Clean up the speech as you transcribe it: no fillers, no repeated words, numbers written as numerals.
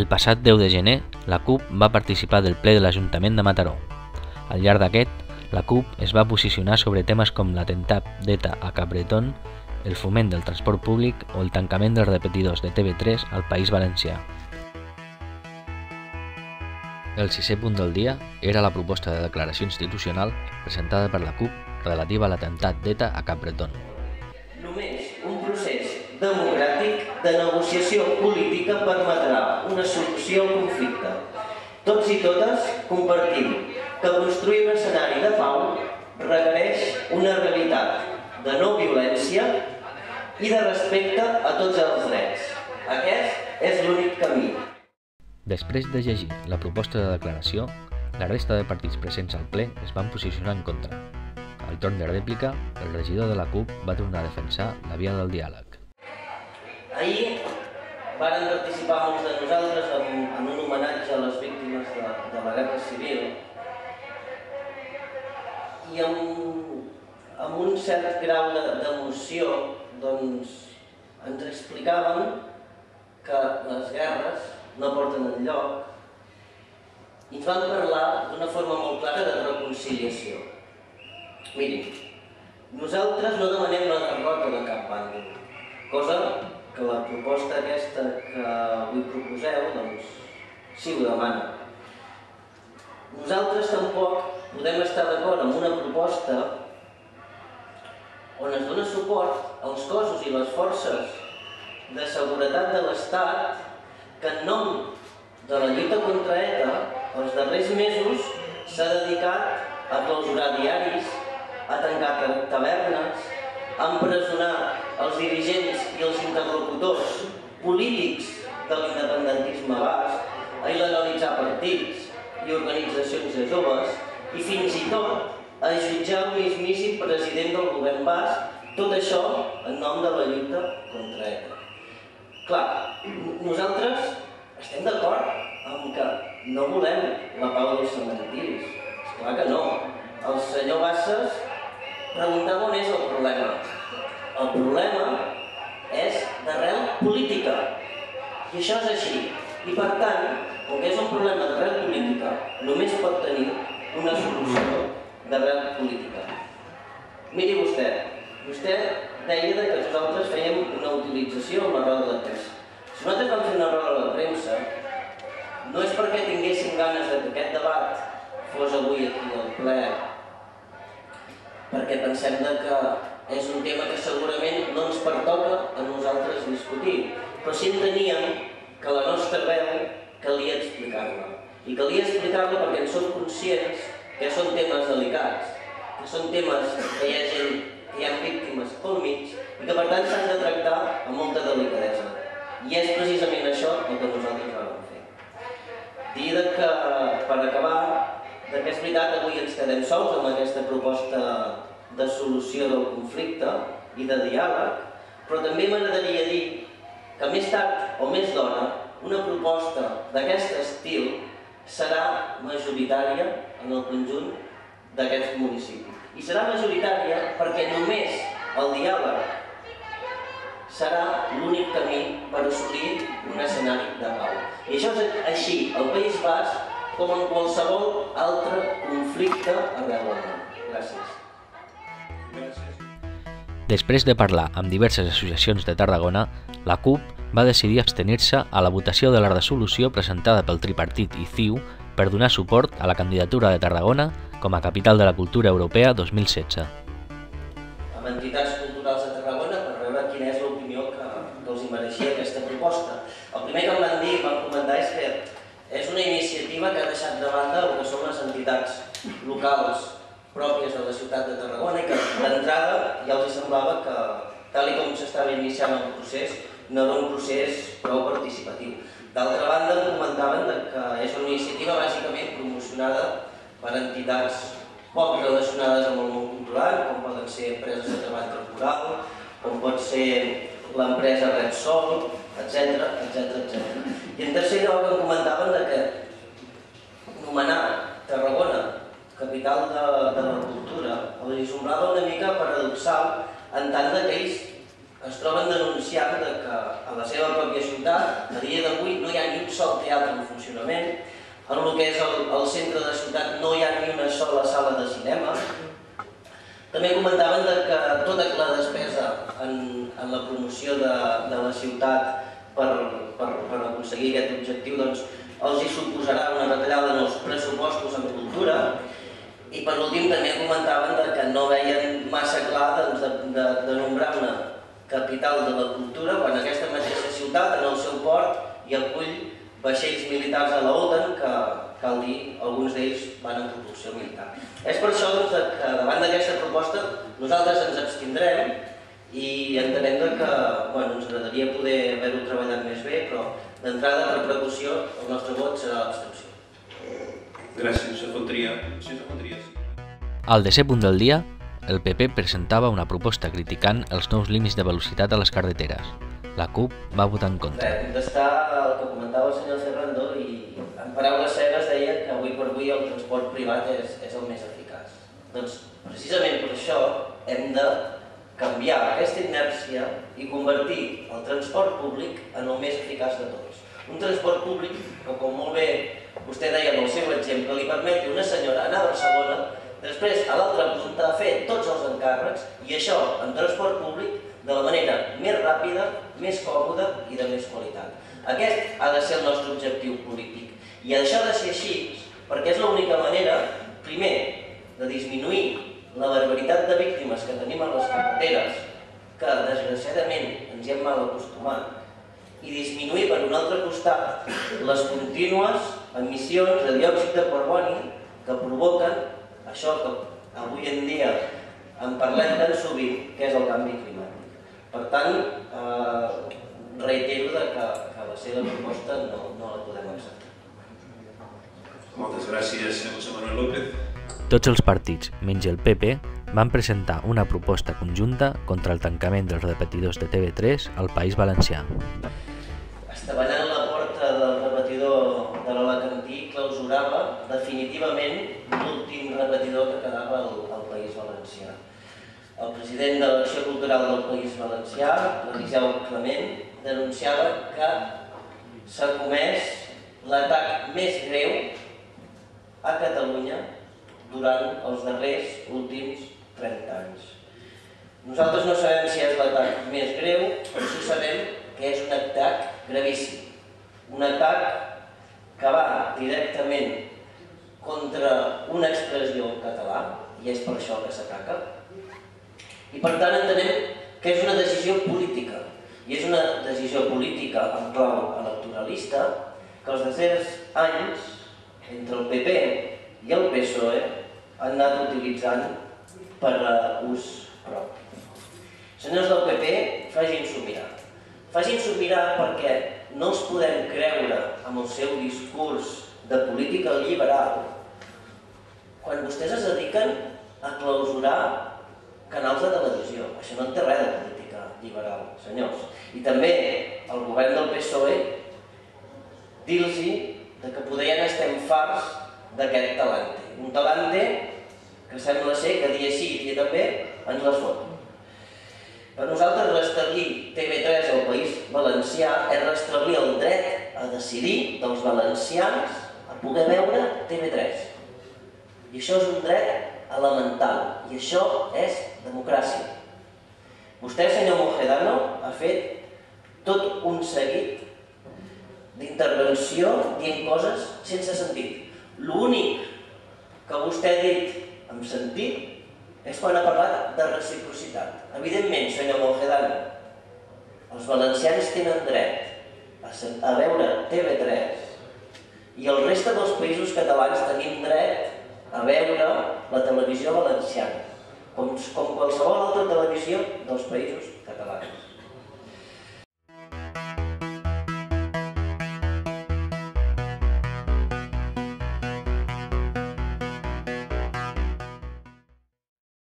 passat 10 de gener, la CUP va participar del ple de l'Ajuntament de Mataró. Al llarg d'aquest, la CUP es va posicionar sobre temes com l'atemptat d'ETA a Capbreton, el foment del transport públic o el tancament dels repetidors de TV3 al País Valencià. El sisè punt del dia era la proposta de declaració institucional presentada per la CUP relativa a l'atemptat d'ETA a Capbreton. Només un procés democràtic de negociació política permetrà una solució al conflicte. Tots i totes compartim que construir un escenari de pau requereix una realitat de no violència i de respecte a tots els drets. Aquest és l'únic camí. Després de llegir la proposta de declaració, la resta de partits presents al ple es van posicionar en contra. Al torn de rèplica, el regidor de la CUP va tornar a defensar la via del diàleg. Ahir varen participar molts de nosaltres en un homenatge a les víctimes de la Guerra Civil i amb un cert grau d'emoció ens explicaven que les guerres no porten enlloc i ens van parlar d'una forma molt clara de reconciliació. Mirin, nosaltres no demanem la derrota de cap bàndol, cosa que la proposta aquesta que avui proposeu, doncs, sí ho demana. Nosaltres tampoc podem estar d'acord amb una proposta on es dona suport als cossos i les forces de seguretat de l'Estat que en nom de la lluita contra ETA els darrers mesos s'ha dedicat a clausurar diaris, a tancar tavernes, a empresonar els dirigents i els interlocutors polítics de l'independentisme basc, a il·legalitzar partits i organitzacions de joves i fins i tot a jutjar el mismíssim president del govern basc, tot això en nom de la lluita contra ETA. Clar, nosaltres estem d'acord amb que no volem la pau dels cementiris. Esclar que no. El senyor Bassas preguntava on és el problema. El problema és d'arrel política. I això és així. I per tant, com que és un problema d'arrel política, només pot tenir una solució d'arrel política. Miri vostè deia que nosaltres fèiem una utilització amb la roda de premsa. Si nosaltres vam fer una roda de premsa, no és perquè tinguéssim ganes que aquest debat fos avui aquí al ple, perquè pensem que és un tema que segurament no ens pertoca a nosaltres discutir, però sí enteníem que la nostra veu calia explicar-la. I calia explicar-la perquè en som conscients que són temes delicats, que són temes que hi ha gent, que hi ha víctimes pel mig i que per tant s'han de tractar amb molta delicadesa. I és precisament això el que nosaltres vam fer. Dir que, per acabar, que és veritat que avui ens quedem sols amb aquesta proposta de solució del conflicte i de diàleg, però també m'agradaria dir que més tard o més d'hora una proposta d'aquest estil serà majoritària en el conjunt d'aquests municipis. I serà majoritària perquè només el diàleg serà l'únic camí per assolir un escenari de pau. I això és així al País Basc com en qualsevol altre conflicte arreu del món. Gràcies. Després de parlar amb diverses associacions de Tarragona, la CUP va decidir abstenir-se a la votació de la resolució presentada pel tripartit i CiU per donar suport a la candidatura de Tarragona com a capital de la cultura europea 2016. Amb entitats culturals de Tarragona per veure quina és l'opinió que els mereixia aquesta proposta. El primer que em van dir i van comentar és que és una iniciativa que ha deixat de banda el que són les entitats locals pròpies de la ciutat de Tarragona i que d'entrada ja els semblava que, tal com s'estava iniciant el procés, no era un procés prou participatiu. D'altra banda, em comentaven que és una iniciativa bàsicament promocionada per entitats poc relacionades amb el món cultural, com poden ser empreses de treball temporal, com pot ser l'empresa Repsol, etc. I en tercer lloc em comentaven que nomenar Tarragona capital de la cultura els semblava una mica paradoxal en tant que ells es troben denunciant que a la seva pròpia ciutat, a dia d'avui, no hi ha ni un sol teatre en funcionament, en el que és el centre de la ciutat no hi ha ni una sola sala de cinema. També comentaven que tota la despesa en la promoció de la ciutat per aconseguir aquest objectiu els hi suposarà una retallada en els pressupostos en cultura. I per últim també comentaven que no veien massa clar de nombrar una capital de la cultura quan aquesta mateixa ciutat en el seu port hi acull vaixells militars de l'OTAN que, cal dir, alguns d'ells van en propulsió militar. És per això que davant d'aquesta proposta nosaltres ens abstindrem i entenem que ens agradaria poder haver-ho treballat més bé, però d'entrada, per precaució, el nostre vot serà l'abstenció. Gràcies, senyor Fontria. Al desè punt del dia, el PP presentava una proposta criticant els nous límits de velocitat a les carreteres. La CUP va votar en contra. Contestar el que comentava el senyor Ferrando i en paraules seves deia que avui per avui el transport privat és el més eficaç. Doncs precisament per això hem de canviar aquesta inèrcia i convertir el transport públic en el més eficaç de tots. Un transport públic que, com molt bé vostè deia en el seu exemple, li permeti a una senyora anar a Barcelona, després a l'altra punta fer tots els encàrrecs i això en transport públic de la manera més ràpida, més còmoda i de més qualitat. Aquest ha de ser el nostre objectiu polític. I això ha de ser així perquè és l'única manera, primer, de disminuir la barbaritat de víctimes que tenim a les carreteres, que desgraciadament ens hi hem mal acostumat, i disminuir per un altre costat les contínues emissions de diòxid de carboni que provoquen això que avui en dia en parlem tan sovint, que és el canvi climàtic. Per tant, reitero que la seva proposta no la podem acceptar. Moltes gràcies, senyor José Manuel López. Tots els partits, menys el PP, van presentar una proposta conjunta contra el tancament dels repetidors de TV3 al País Valencià. Estavellant la porta del repetidor de l'Alacantí clausurava definitivament l'últim repetidor que quedava al País Valencià. El president de l'Acció Cultural del País Valencià, l'Eliseu Clement, denunciava que s'ha comès l'atac més greu a Catalunya durant els darrers últims 30 anys. Nosaltres no sabem si és l'atac més greu, però sí sabem que és un atac gravíssim. Un atac que va directament contra una expressió en català, i és per això que s'ataca. I per tant entenem que és una decisió política, i és una decisió política en clau electoralista que els darrers anys, entre el PP i el PSOE, han anat utilitzant per a ús propi. Senyors del PP, facin-s'ho mirar. Facin-s'ho mirar perquè no els podem creure amb el seu discurs de política liberal quan vostès es dediquen a clausurar canals de televisió. Això no en té res de política liberal, senyors. I també el govern del PSOE dir-los que poder ja n'estem farts d'aquest talante. Un talante que sembla ser que dia sí i dia també ens les fot. Per nosaltres restablir TV3 al País Valencià és restablir el dret a decidir dels valencians a poder veure TV3. I això és un dret elemental, i això és democràcia. Vostè, senyor Mojedano, ha fet tot un seguit d'intervenció dient coses sense sentit. L'únic que vostè ha dit amb sentit és quan ha parlat de reciprocitat. Evidentment, senyor Mojedano, els valencians tenen dret a veure TV3 i el reste dels països catalans tenim dret a veure la televisió valenciana, com qualsevol altra televisió dels països catalans.